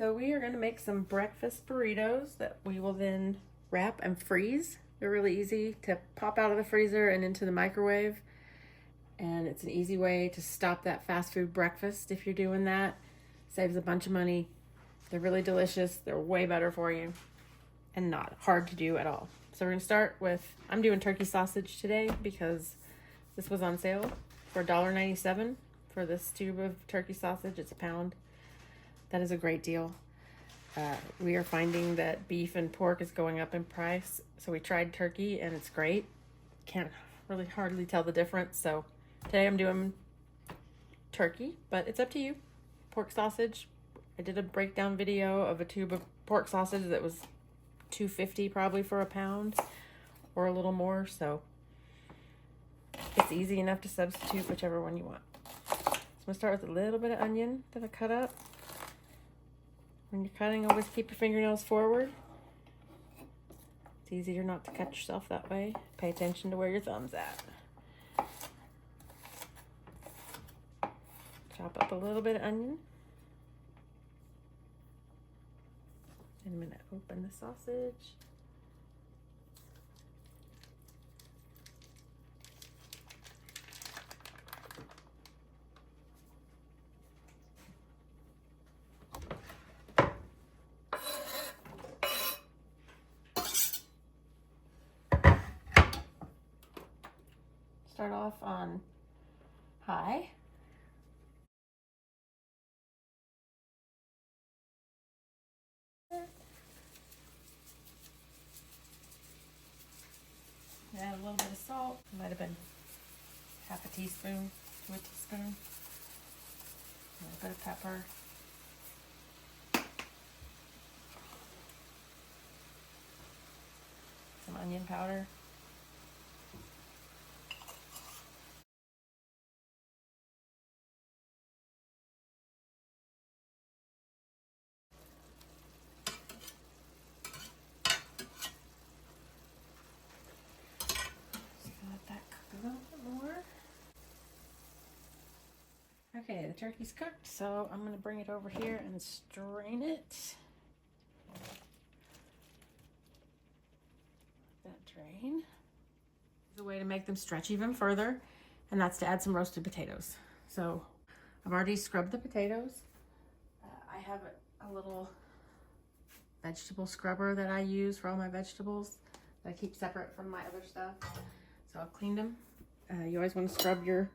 So we are going to make some breakfast burritos that we will then wrap and freeze. They're really easy to pop out of the freezer and into the microwave. And it's an easy way to stop that fast food breakfast if you're doing that. Saves a bunch of money. They're really delicious. They're way better for you and not hard to do at all. So we're going to start with, I'm doing turkey sausage today because this was on sale for $1.97 for this tube of turkey sausage. It's a pound. That is a great deal. We are finding that beef and pork is going up in price. So we tried turkey and it's great. Can't really hardly tell the difference. So today I'm doing turkey, but it's up to you. Pork sausage. I did a breakdown video of a tube of pork sausage that was $2.50 probably for a pound or a little more. So it's easy enough to substitute whichever one you want. So I'm gonna start with a little bit of onion that I cut up. When you're cutting, always keep your fingernails forward. It's easier not to cut yourself that way. Pay attention to where your thumb's at. Chop up a little bit of onion. And I'm gonna open the sausage. Start off on high. Add a little bit of salt. It might have been half a teaspoon to a teaspoon. A little bit of pepper. Some onion powder. Okay, the turkey's cooked, so I'm going to bring it over here and strain it. Let that drain. There's a way to make them stretch even further, and that's to add some roasted potatoes. So I've already scrubbed the potatoes. I have a little vegetable scrubber that I use for all my vegetables that I keep separate from my other stuff. So I've cleaned them. You always want to scrub your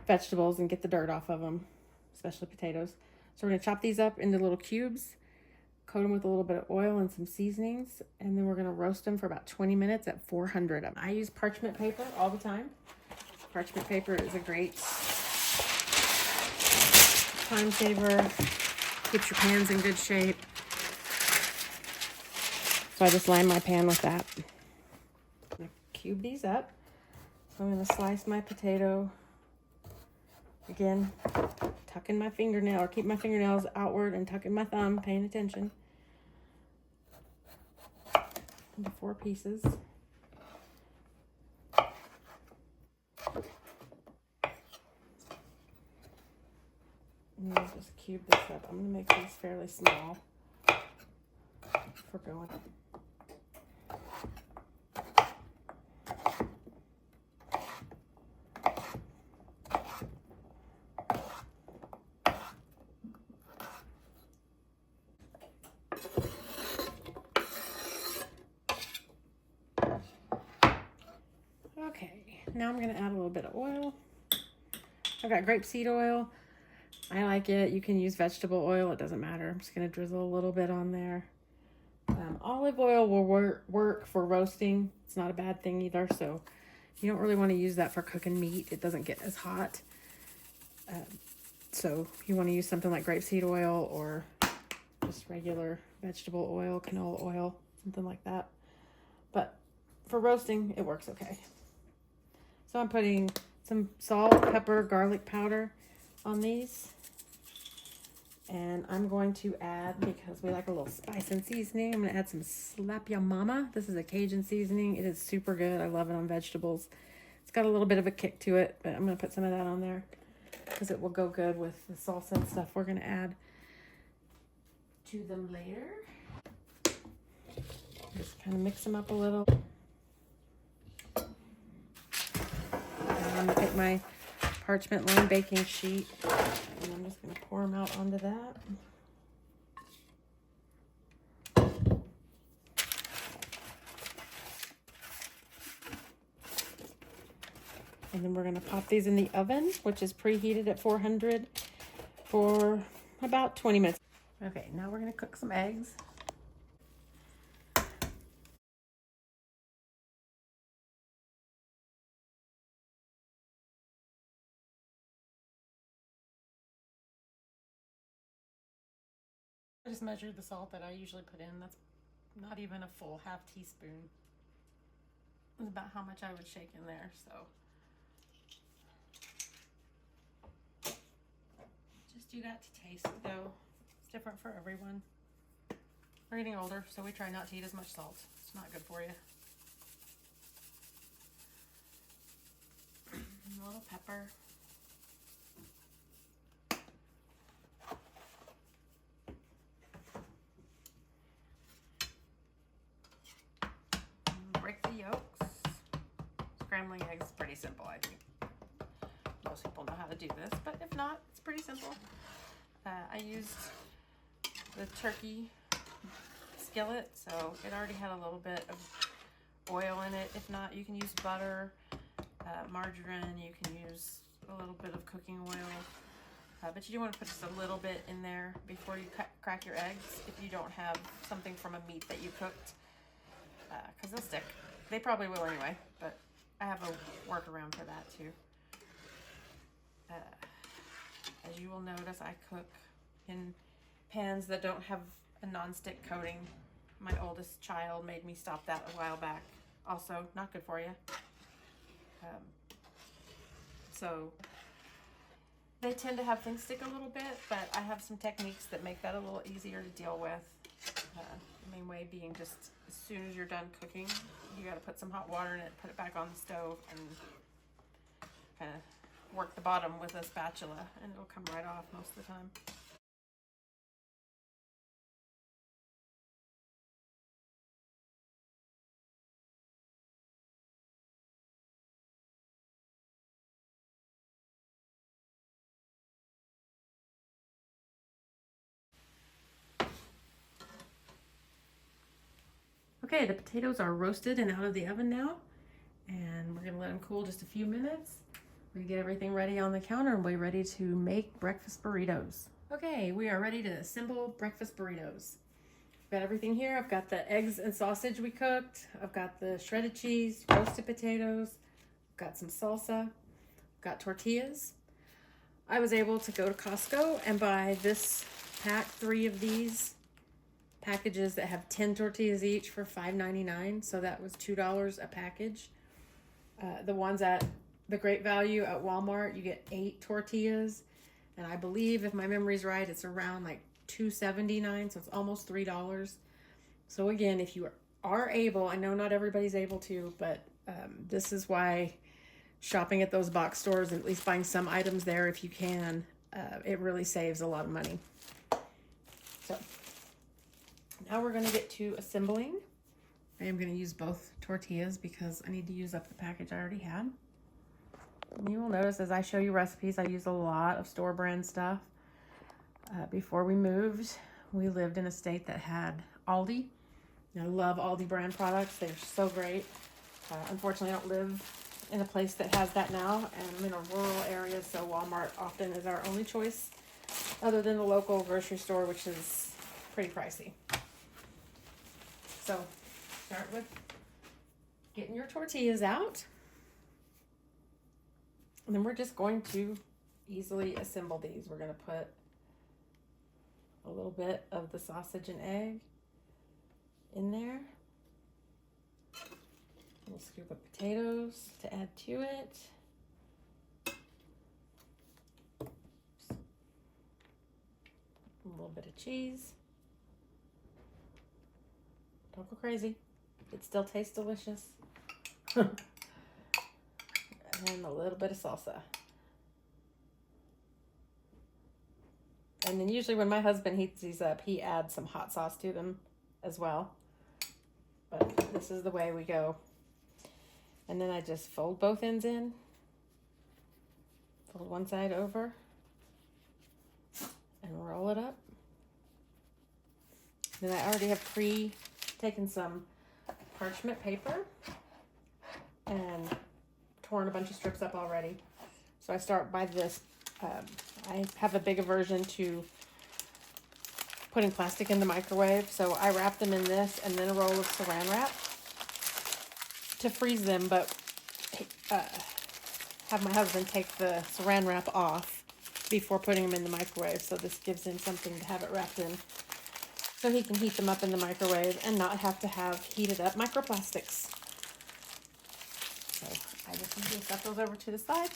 vegetables and get the dirt off of them, especially potatoes. So we're going to chop these up into little cubes, coat them with a little bit of oil and some seasonings, and then we're going to roast them for about 20 minutes at 400. I use parchment paper all the time. Parchment paper is a great time saver, keeps your pans in good shape. So I just line my pan with that. I'm going to cube these up. So I'm going to slice my potato. Again, tuck in my fingernail, or keep my fingernails outward and tuck in my thumb, paying attention. Into 4 pieces. And I'll just cube this up. I'm going to make these fairly small for going up. Okay, now I'm going to add a little bit of oil. I've got grapeseed oil. I like it. You can use vegetable oil. It doesn't matter. I'm just going to drizzle a little bit on there. Olive oil will work for roasting. It's not a bad thing either. So you don't really want to use that for cooking meat. It doesn't get as hot. So you want to use something like grapeseed oil or just regular vegetable oil, canola oil, something like that. But for roasting, it works okay. So I'm putting some salt, pepper, garlic powder on these. And I'm going to add, because we like a little spice and seasoning, I'm going to add some Slap Ya Mama. This is a Cajun seasoning. It is super good. I love it on vegetables. It's got a little bit of a kick to it, but I'm going to put some of that on there because it will go good with the salsa and stuff we're going to add. to them later. Just kind of mix them up a little. And I'm gonna take my parchment line baking sheet and I'm just gonna pour them out onto that. And then we're gonna pop these in the oven, which is preheated at 400 for about 20 minutes. Okay, now we're gonna cook some eggs. I just measured the salt that I usually put in. That's not even a full half teaspoon. That's about how much I would shake in there, so. Just do that to taste though. It's different for everyone. We're getting older, so we try not to eat as much salt. It's not good for you. And a little pepper. Break the yolks. Scrambling eggs is pretty simple, I think. Most people know how to do this, but if not, it's pretty simple. I used the turkey skillet, so it already had a little bit of oil in it. If not, you can use butter, margarine, you can use a little bit of cooking oil. But you do want to put just a little bit in there before you crack your eggs if you don't have something from a meat that you cooked. Because they'll stick. They probably will anyway, but I have a workaround for that too. As you will notice, I cook in pans that don't have a non-stick coating. My oldest child made me stop that a while back. Also, not good for you. So they tend to have things stick a little bit, but I have some techniques that make that a little easier to deal with. The main way being just as soon as you're done cooking, you got to put some hot water in it, put it back on the stove, and kind of work the bottom with a spatula, and it'll come right off most of the time. Okay, the potatoes are roasted and out of the oven now, and we're gonna let them cool just a few minutes. We're gonna get everything ready on the counter and we're ready to make breakfast burritos. Okay, we are ready to assemble breakfast burritos. I've got everything here. I've got the eggs and sausage we cooked. I've got the shredded cheese, roasted potatoes, I've got some salsa, I've got tortillas. I was able to go to Costco and buy this pack, 3 of these packages that have 10 tortillas each for $5.99, so that was $2 a package. The ones at the Great Value at Walmart, you get 8 tortillas, and I believe, if my memory's right, it's around like $2.79, so it's almost $3. So again, if you are able, I know not everybody's able to, but this is why shopping at those box stores, and at least buying some items there if you can, it really saves a lot of money. So now we're going to get to assembling. I am going to use both tortillas because I need to use up the package I already had. And you will notice as I show you recipes, I use a lot of store brand stuff. Before we moved, we lived in a state that had Aldi. And I love Aldi brand products. They're so great. Unfortunately, I don't live in a place that has that now, and I'm in a rural area, so Walmart often is our only choice other than the local grocery store, which is pretty pricey. So start with getting your tortillas out, and then we're just going to easily assemble these. We're going to put a little bit of the sausage and egg in there. We'll scoop of potatoes to add to it. A little bit of cheese. Don't go crazy. It still tastes delicious. And a little bit of salsa. And then usually when my husband heats these up, he adds some hot sauce to them as well. But this is the way we go. And then I just fold both ends in. Fold one side over. And roll it up. Then I already have taken some parchment paper and torn a bunch of strips up already. So I start by this. I have a big aversion to putting plastic in the microwave, so I wrap them in this and then a roll of Saran Wrap to freeze them, but have my husband take the Saran Wrap off before putting them in the microwave, so this gives him something to have it wrapped in, so he can heat them up in the microwave and not have to have heated up microplastics. So I just need to set those over to the side.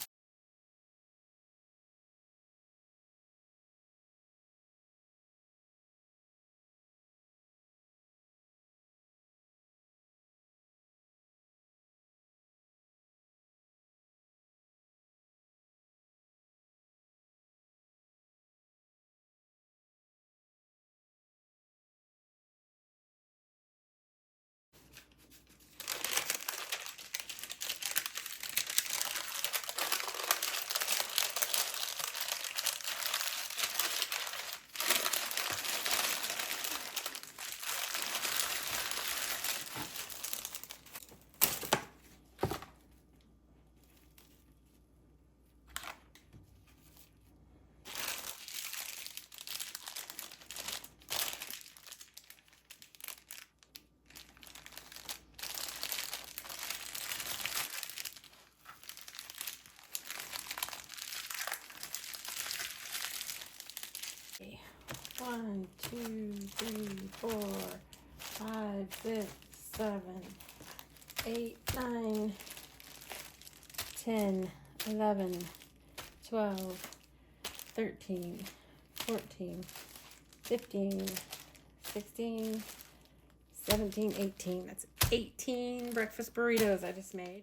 Okay. 1, 2, 3, 4, 5, 6, 7, 8, 9, 10, 11, 12, 13, 14, 15, 16, 17, 18. That's 18 breakfast burritos I just made.